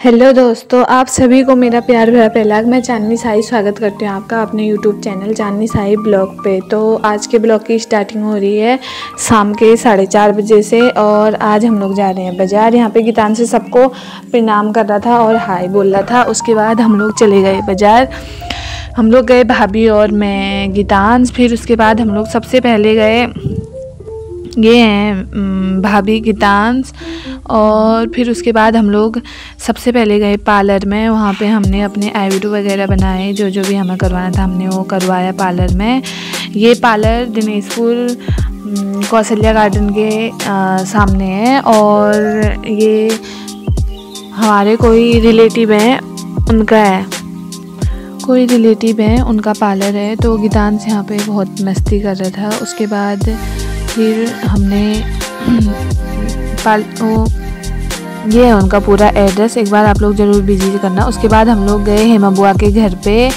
Hello दोस्तों, आप सभी को मेरा प्यार भरा पहला मैं चांदनी साई स्वागत करती हूँ आपका अपने यूट्यूब चैनल चांदनी साई ब्लॉग पे। तो आज के ब्लॉग की स्टार्टिंग हो रही है शाम के 4:30 बजे से और आज हम लोग जा रहे हैं बाज़ार। यहाँ पे गीतान से सबको प्रणाम कर रहा था और हाय बोल रहा था। उसके बाद हम लोग चले गए बाज़ार। हम लोग गए भाभी और मैं गीतांश। फिर उसके बाद हम लोग सबसे पहले गए, ये हैं भाभी गीतांश। और फिर उसके बाद हम लोग सबसे पहले गए पार्लर में। वहाँ पे हमने अपने आईब्रो वगैरह बनाए, जो जो भी हमें करवाना था हमने वो करवाया पार्लर में। ये पार्लर दिनेशपुर कौशल्या गार्डन के सामने है और ये हमारे कोई रिलेटिव हैं उनका है, कोई रिलेटिव है उनका पार्लर है। तो गीतांश यहाँ पे बहुत मस्ती कर रहा था। उसके बाद फिर हमने ये है उनका पूरा एड्रेस, एक बार आप लोग ज़रूर विजिट करना। उसके बाद हम लोग गए हेमा बुआ के घर पे,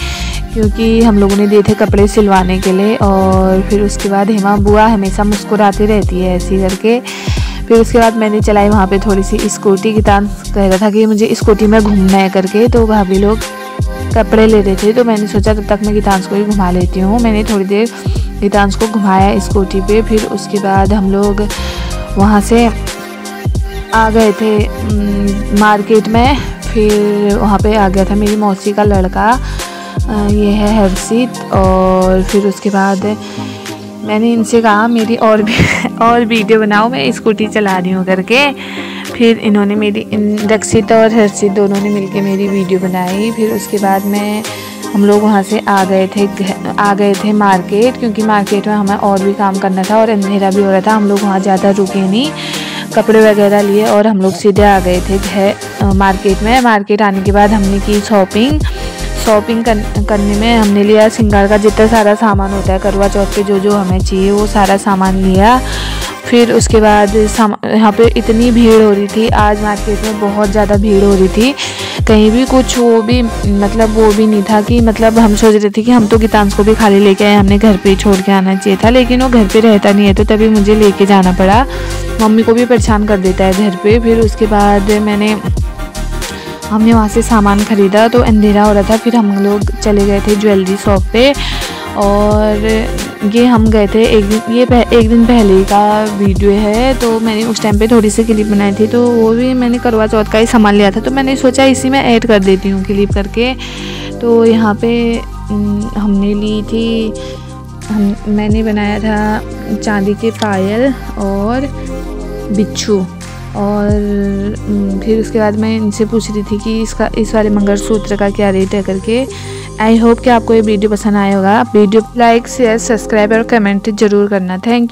क्योंकि हम लोगों ने दिए थे कपड़े सिलवाने के लिए। और फिर उसके बाद हेमा बुआ हमेशा मुस्कुराती रहती है ऐसी करके। फिर उसके बाद मैंने चलाई वहाँ पे थोड़ी सी स्कूटी। गीतांश कह रहा था कि मुझे स्कूटी में घूमना है करके, तो भाभी लोग कपड़े ले रहे थे। तो मैंने सोचा तब तक मैं गीतांश को ही घुमा लेती हूँ। मैंने थोड़ी देर गीतांश को घुमाया स्कूटी पे। फिर उसके बाद हम लोग वहाँ से आ गए थे मार्केट में। फिर वहाँ पे आ गया था मेरी मौसी का लड़का, ये है हर्षित। और फिर उसके बाद मैंने इनसे कहा मेरी और वीडियो बनाओ, मैं स्कूटी चला रही हूँ करके। फिर इन्होंने मेरी रक्षित और हर्षित दोनों ने मिलके मेरी वीडियो बनाई। फिर उसके बाद हम लोग वहाँ से आ गए थे मार्केट, क्योंकि मार्केट में हमें और भी काम करना था और अंधेरा भी हो रहा था। हम लोग वहाँ ज़्यादा रुके नहीं, कपड़े वगैरह लिए और हम लोग सीधे आ गए थे मार्केट में। मार्केट आने के बाद हमने की शॉपिंग करने में हमने लिया श्रृंगार का जितना सारा सामान होता है करवा चौथ पे जो जो हमें चाहिए वो सारा सामान लिया। फिर उसके बाद यहाँ पे इतनी भीड़ हो रही थी, आज मार्केट में बहुत ज़्यादा भीड़ हो रही थी। कहीं भी कुछ वो भी नहीं था कि हम सोच रहे थे कि हम तो गीतांश को भी खाली लेके आए, हमने घर पे ही छोड़ के आना चाहिए था, लेकिन वो घर पे रहता नहीं है तो तभी मुझे लेके जाना पड़ा। मम्मी को भी परेशान कर देता है घर पे। फिर उसके बाद हमने वहाँ से सामान ख़रीदा तो अंधेरा हो रहा था। फिर हम लोग चले गए थे ज्वेलरी शॉप पे। और ये हम गए थे एक दिन पहले का वीडियो है, तो मैंने उस टाइम पे थोड़ी सी क्लिप बनाई थी, तो वो भी मैंने करवा चौथ का ही सामान लिया था, तो मैंने सोचा इसी में ऐड कर देती हूँ क्लिप करके। तो यहाँ पे हमने ली थी, मैंने बनाया था चांदी के पायल और बिच्छू। और फिर उसके बाद मैं इनसे पूछ रही थी कि इस वाले मंगलसूत्र का क्या रेट है करके। आई होप कि आपको ये वीडियो पसंद आया होगा। वीडियो लाइक शेयर सब्सक्राइब और कमेंट जरूर करना। Thank you.